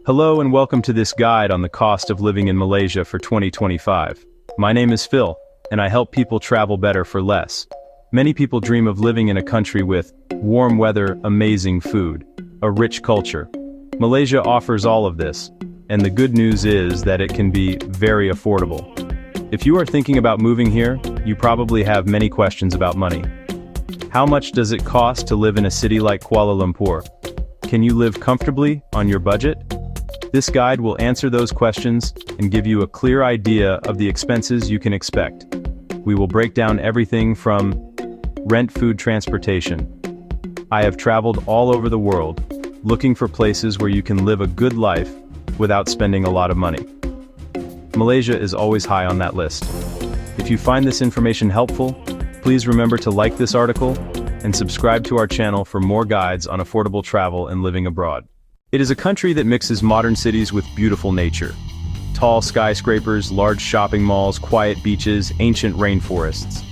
Hello and welcome to this guide on the cost of living in Malaysia for 2025. My name is Phil, and I help people travel better for less. Many people dream of living in a country with warm weather, amazing food, a rich culture. Malaysia offers all of this, and the good news is that it can be very affordable. If you are thinking about moving here, you probably have many questions about money. How much does it cost to live in a city like Kuala Lumpur? Can you live comfortably on your budget? This guide will answer those questions and give you a clear idea of the expenses you can expect. We will break down everything from rent, food, transportation. I have traveled all over the world, looking for places where you can live a good life without spending a lot of money. Malaysia is always high on that list. If you find this information helpful, please remember to like this article and subscribe to our channel for more guides on affordable travel and living abroad. It is a country that mixes modern cities with beautiful nature. Tall skyscrapers, large shopping malls, quiet beaches, ancient rainforests.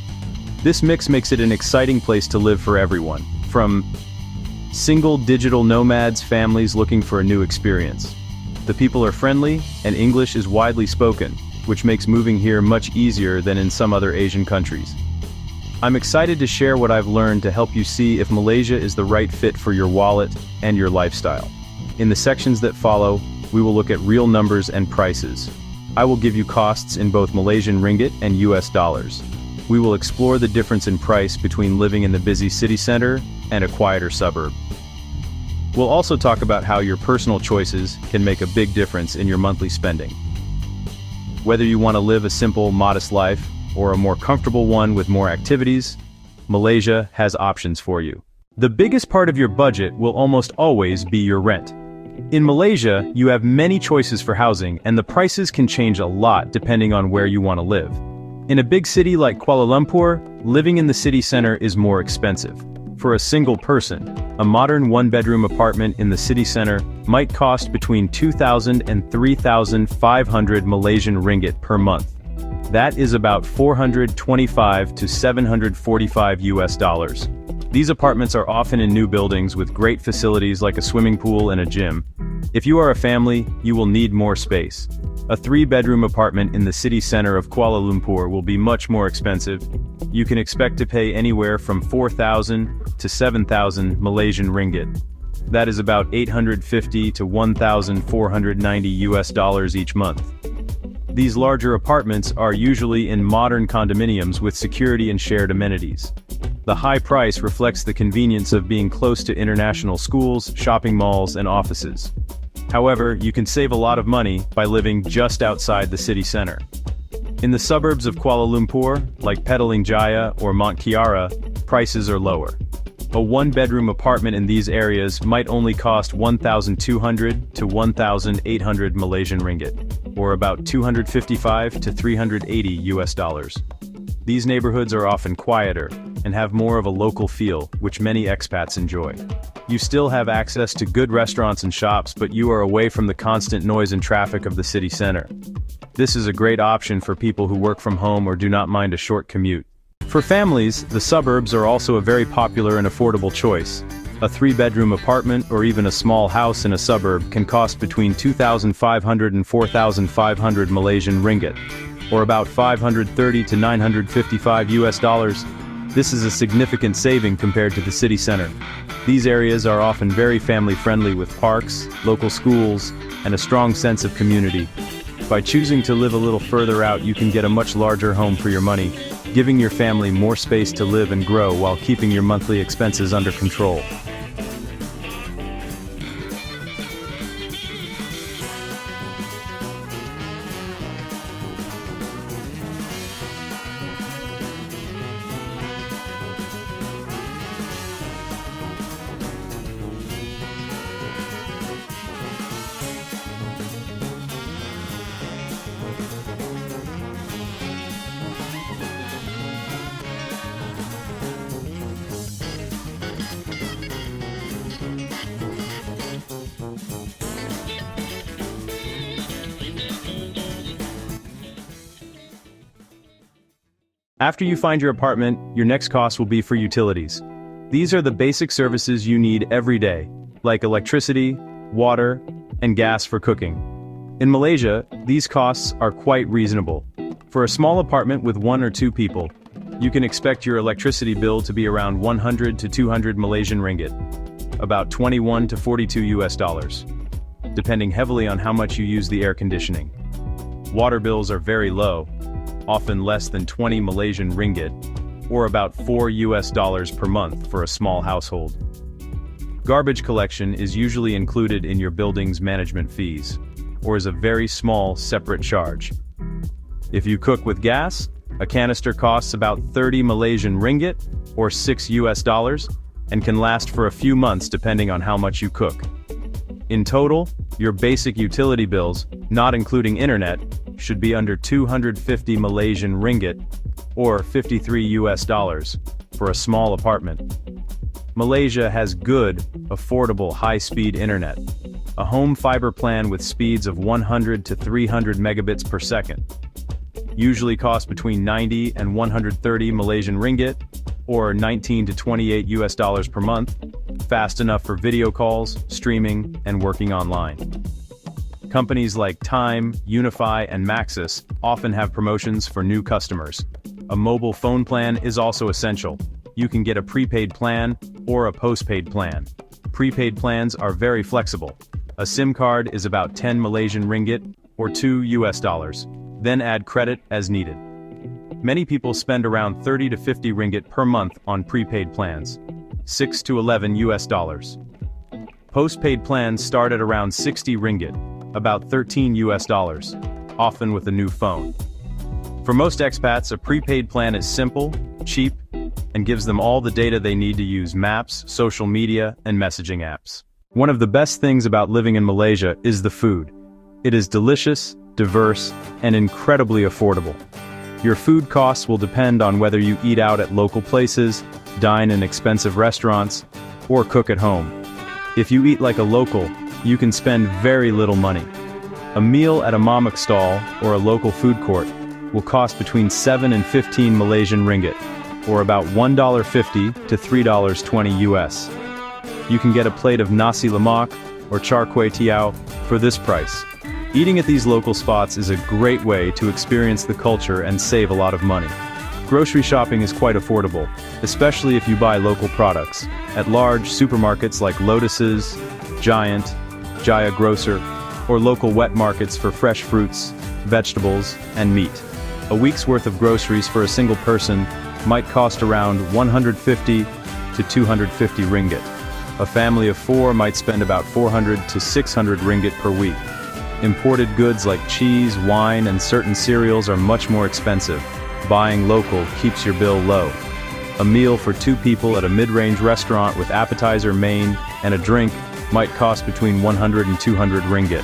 This mix makes it an exciting place to live for everyone, from single digital nomads, families looking for a new experience. The people are friendly, and English is widely spoken, which makes moving here much easier than in some other Asian countries. I'm excited to share what I've learned to help you see if Malaysia is the right fit for your wallet and your lifestyle. In the sections that follow, we will look at real numbers and prices. I will give you costs in both Malaysian ringgit and US dollars. We will explore the difference in price between living in the busy city center and a quieter suburb. We'll also talk about how your personal choices can make a big difference in your monthly spending. Whether you want to live a simple, modest life, or a more comfortable one with more activities, Malaysia has options for you. The biggest part of your budget will almost always be your rent. In Malaysia, you have many choices for housing, and the prices can change a lot depending on where you want to live. In a big city like Kuala Lumpur, living in the city center is more expensive. For a single person, a modern one-bedroom apartment in the city center might cost between 2,000 and 3,500 Malaysian ringgit per month. That is about 425 to 745 US dollars. These apartments are often in new buildings with great facilities like a swimming pool and a gym. If you are a family, you will need more space. A 3-bedroom apartment in the city center of Kuala Lumpur will be much more expensive. You can expect to pay anywhere from 4,000 to 7,000 Malaysian ringgit. That is about 850 to 1,490 US dollars each month. These larger apartments are usually in modern condominiums with security and shared amenities. The high price reflects the convenience of being close to international schools, shopping malls, and offices. However, you can save a lot of money by living just outside the city center. In the suburbs of Kuala Lumpur, like Petaling Jaya or Mont Kiara, prices are lower. A one-bedroom apartment in these areas might only cost 1,200 to 1,800 Malaysian ringgit, or about 255 to 380 US dollars. These neighborhoods are often quieter and have more of a local feel, which many expats enjoy. You still have access to good restaurants and shops, but you are away from the constant noise and traffic of the city center. This is a great option for people who work from home or do not mind a short commute. For families, the suburbs are also a very popular and affordable choice. A 3-bedroom apartment or even a small house in a suburb can cost between 2,500 and 4,500 Malaysian ringgit, or about 530 to 955 US dollars. This is a significant saving compared to the city center. These areas are often very family-friendly with parks, local schools, and a strong sense of community. By choosing to live a little further out, you can get a much larger home for your money, giving your family more space to live and grow while keeping your monthly expenses under control. After you find your apartment, your next cost will be for utilities. These are the basic services you need every day, like electricity, water, and gas for cooking. In Malaysia, these costs are quite reasonable. For a small apartment with 1 or 2 people, you can expect your electricity bill to be around 100 to 200 Malaysian ringgit, about 21 to 42 US dollars, depending heavily on how much you use the air conditioning. Water bills are very low, often less than 20 Malaysian ringgit, or about 4 US dollars per month for a small household. Garbage collection is usually included in your building's management fees, or is a very small separate charge. If you cook with gas, a canister costs about 30 Malaysian ringgit, or 6 US dollars, and can last for a few months depending on how much you cook. In total, your basic utility bills, not including internet, should be under 250 Malaysian ringgit, or 53 US dollars, for a small apartment. Malaysia has good, affordable high-speed internet. A home fiber plan with speeds of 100 to 300 megabits per second. Usually cost between 90 and 130 Malaysian ringgit, or 19 to 28 US dollars per month, fast enough for video calls, streaming, and working online. Companies like Time, Unify, and Maxis often have promotions for new customers. A mobile phone plan is also essential. You can get a prepaid plan or a postpaid plan. Prepaid plans are very flexible. A SIM card is about 10 Malaysian ringgit, or 2 US dollars. Then add credit as needed. Many people spend around 30 to 50 ringgit per month on prepaid plans, 6 to 11 US dollars. Postpaid plans start at around 60 ringgit, about 13 US dollars, often with a new phone. For most expats, a prepaid plan is simple, cheap, and gives them all the data they need to use maps, social media, and messaging apps. One of the best things about living in Malaysia is the food. It is delicious, diverse, and incredibly affordable. Your food costs will depend on whether you eat out at local places, dine in expensive restaurants, or cook at home. If you eat like a local, you can spend very little money. A meal at a mamak stall or a local food court will cost between 7 and 15 Malaysian ringgit, or about $1.50 to $3.20 US. You can get a plate of nasi lemak or char kway teow for this price. Eating at these local spots is a great way to experience the culture and save a lot of money. Grocery shopping is quite affordable, especially if you buy local products at large supermarkets like Lotus's, Giant, Jaya Grocer, or local wet markets for fresh fruits, vegetables, and meat. A week's worth of groceries for a single person might cost around 150 to 250 ringgit. A family of 4 might spend about 400 to 600 ringgit per week. Imported goods like cheese, wine, and certain cereals are much more expensive. Buying local keeps your bill low. A meal for 2 people at a mid-range restaurant with appetizer, main, and a drink might cost between 100 and 200 ringgit.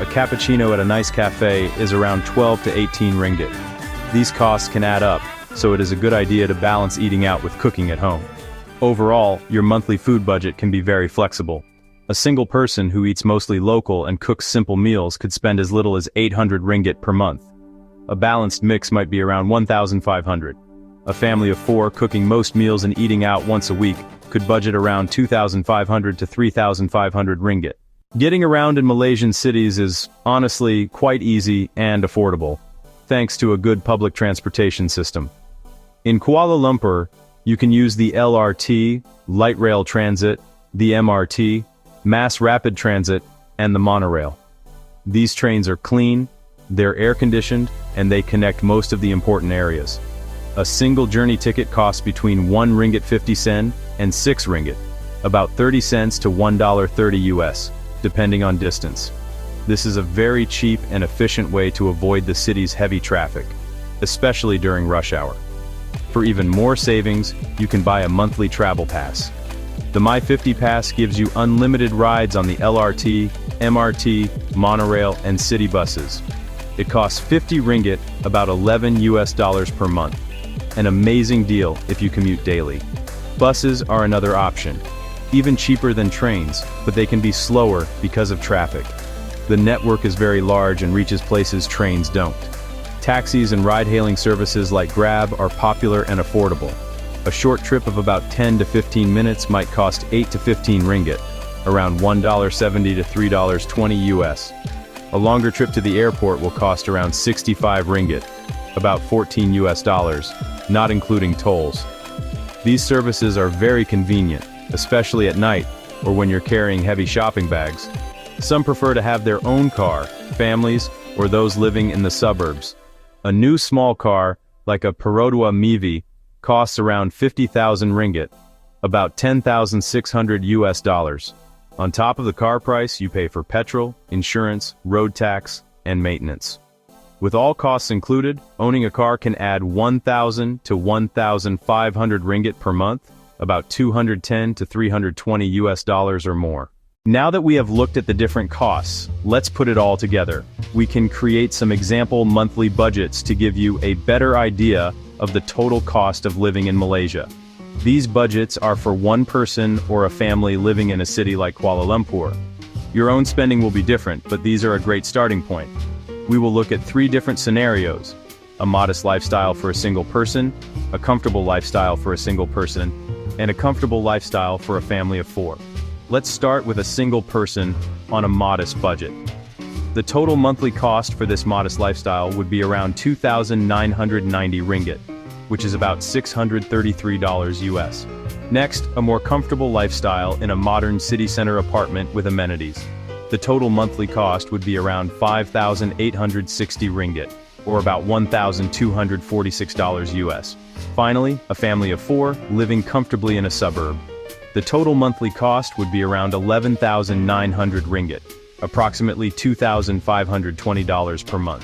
A cappuccino at a nice cafe is around 12 to 18 ringgit. These costs can add up, so it is a good idea to balance eating out with cooking at home. Overall, your monthly food budget can be very flexible. A single person who eats mostly local and cooks simple meals could spend as little as 800 ringgit per month. A balanced mix might be around 1,500. A family of 4 cooking most meals and eating out once a week could budget around 2,500 to 3,500 ringgit. Getting around in Malaysian cities is, honestly, quite easy and affordable, thanks to a good public transportation system. In Kuala Lumpur, you can use the LRT, light rail transit, the MRT, mass rapid transit, and the monorail. These trains are clean, they're air-conditioned, and they connect most of the important areas. A single journey ticket costs between 1 ringgit 50 sen and 6 ringgit, about 30 cents to $1.30 US, depending on distance. This is a very cheap and efficient way to avoid the city's heavy traffic, especially during rush hour. For even more savings, you can buy a monthly travel pass. The My50 Pass gives you unlimited rides on the LRT, MRT, monorail, and city buses. It costs 50 ringgit, about 11 US dollars per month. An amazing deal if you commute daily. Buses are another option, even cheaper than trains, but they can be slower because of traffic. The network is very large and reaches places trains don't. Taxis and ride-hailing services like Grab are popular and affordable. A short trip of about 10 to 15 minutes might cost 8 to 15 ringgit, around $1.70 to $3.20 US. A longer trip to the airport will cost around 65 ringgit, about 14 US dollars, not including tolls. These services are very convenient, especially at night or when you're carrying heavy shopping bags. Some prefer to have their own car, families, or those living in the suburbs. A new small car, like a Perodua Mivi, costs around 50,000 ringgit, about 10,600 US dollars. On top of the car price, you pay for petrol, insurance, road tax, and maintenance. With all costs included, owning a car can add 1,000 to 1,500 ringgit per month, about 210 to 320 US dollars or more. Now that we have looked at the different costs, let's put it all together. We can create some example monthly budgets to give you a better idea of the total cost of living in Malaysia. These budgets are for one person or a family living in a city like Kuala Lumpur. Your own spending will be different, but these are a great starting point. We will look at 3 different scenarios: a modest lifestyle for a single person, a comfortable lifestyle for a single person, and a comfortable lifestyle for a family of 4. Let's start with a single person on a modest budget. The total monthly cost for this modest lifestyle would be around 2,990 ringgit, which is about $633 US. Next, a more comfortable lifestyle in a modern city center apartment with amenities. The total monthly cost would be around 5,860 ringgit, or about $1,246 US. Finally, a family of 4 living comfortably in a suburb. The total monthly cost would be around 11,900 ringgit, approximately $2,520 per month.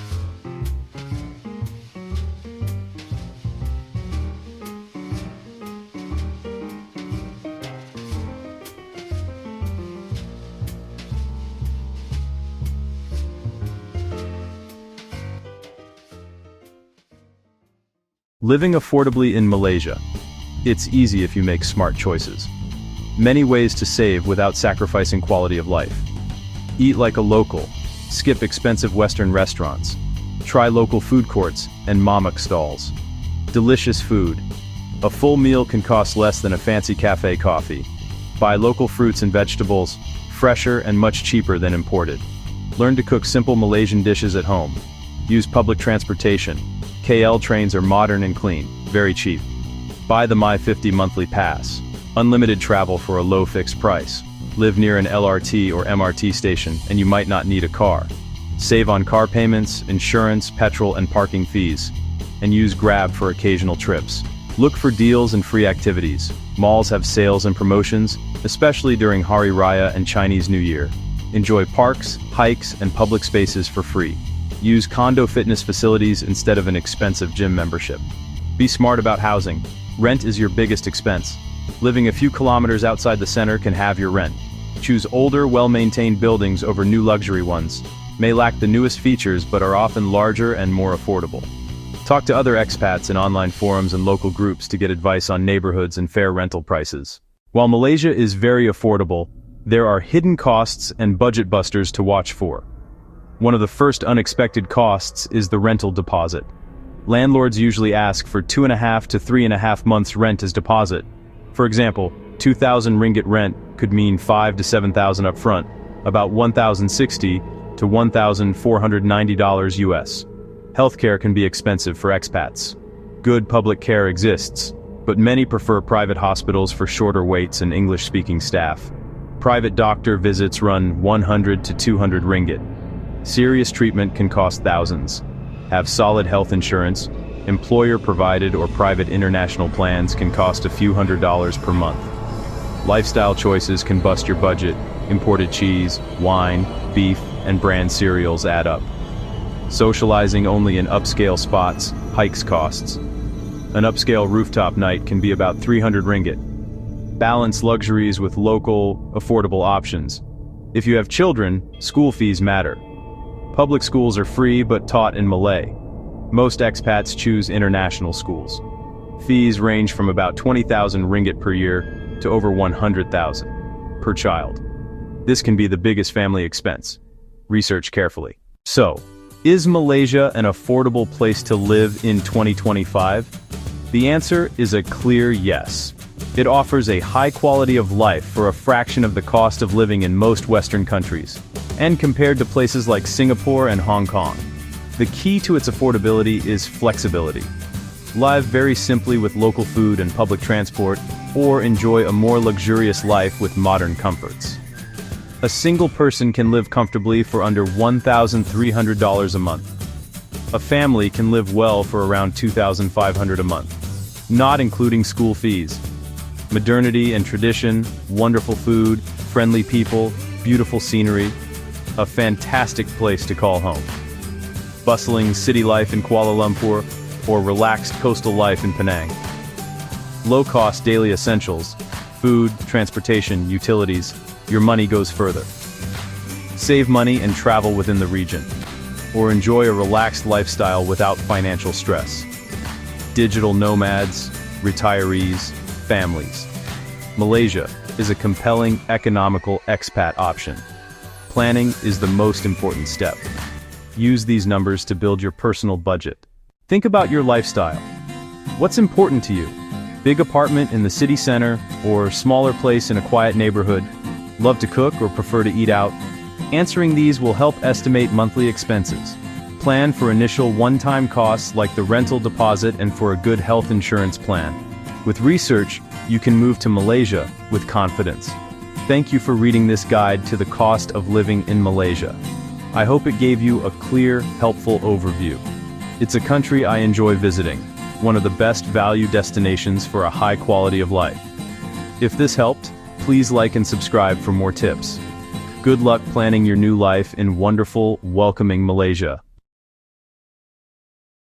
Living affordably in Malaysia. It's easy if you make smart choices. Many ways to save without sacrificing quality of life. Eat like a local. Skip expensive Western restaurants. Try local food courts and mamak stalls. Delicious food. A full meal can cost less than a fancy cafe coffee. Buy local fruits and vegetables, fresher and much cheaper than imported. Learn to cook simple Malaysian dishes at home. Use public transportation. KL trains are modern and clean, very cheap. Buy the My50 monthly pass. Unlimited travel for a low fixed price. Live near an LRT or MRT station and you might not need a car. Save on car payments, insurance, petrol and parking fees. And use Grab for occasional trips. Look for deals and free activities. Malls have sales and promotions, especially during Hari Raya and Chinese New Year. Enjoy parks, hikes and public spaces for free. Use condo fitness facilities instead of an expensive gym membership. Be smart about housing. Rent is your biggest expense. Living a few kilometers outside the center can have your rent. Choose older, well-maintained buildings over new luxury ones. May lack the newest features but are often larger and more affordable. Talk to other expats in online forums and local groups to get advice on neighborhoods and fair rental prices. While Malaysia is very affordable, there are hidden costs and budget busters to watch for. One of the first unexpected costs is the rental deposit. Landlords usually ask for 2.5 to 3.5 months rent as deposit. For example, 2,000 ringgit rent could mean 5 to 7,000 up front, about 1,060 to $1,490 US. Healthcare can be expensive for expats. Good public care exists, but many prefer private hospitals for shorter waits and English-speaking staff. Private doctor visits run 100 to 200 ringgit. Serious treatment can cost thousands. Have solid health insurance. Employer-provided or private international plans can cost a few $100s per month. Lifestyle choices can bust your budget. Imported cheese, wine, beef, and brand cereals add up. Socializing only in upscale spots hikes costs. An upscale rooftop night can be about 300 ringgit. Balance luxuries with local, affordable options. If you have children, school fees matter. Public schools are free but taught in Malay. Most expats choose international schools. Fees range from about 20,000 ringgit per year to over 100,000 per child. This can be the biggest family expense. Research carefully. So, is Malaysia an affordable place to live in 2025? The answer is a clear yes. It offers a high quality of life for a fraction of the cost of living in most Western countries, and compared to places like Singapore and Hong Kong. The key to its affordability is flexibility. Live very simply with local food and public transport, or enjoy a more luxurious life with modern comforts. A single person can live comfortably for under $1,300 a month. A family can live well for around $2,500 a month, not including school fees. Modernity and tradition, wonderful food, friendly people, beautiful scenery, a fantastic place to call home. Bustling city life in Kuala Lumpur, or relaxed coastal life in Penang. Low-cost daily essentials, food, transportation, utilities, your money goes further. Save money and travel within the region, or enjoy a relaxed lifestyle without financial stress. Digital nomads, retirees, families. Malaysia is a compelling economical expat option. Planning is the most important step. Use these numbers to build your personal budget. Think about your lifestyle. What's important to you? Big apartment in the city center, or smaller place in a quiet neighborhood? Love to cook or prefer to eat out? Answering these will help estimate monthly expenses. Plan for initial one-time costs like the rental deposit and for a good health insurance plan. With research, you can move to Malaysia with confidence. Thank you for reading this guide to the cost of living in Malaysia. I hope it gave you a clear, helpful overview. It's a country I enjoy visiting, one of the best value destinations for a high quality of life. If this helped, please like and subscribe for more tips. Good luck planning your new life in wonderful, welcoming Malaysia.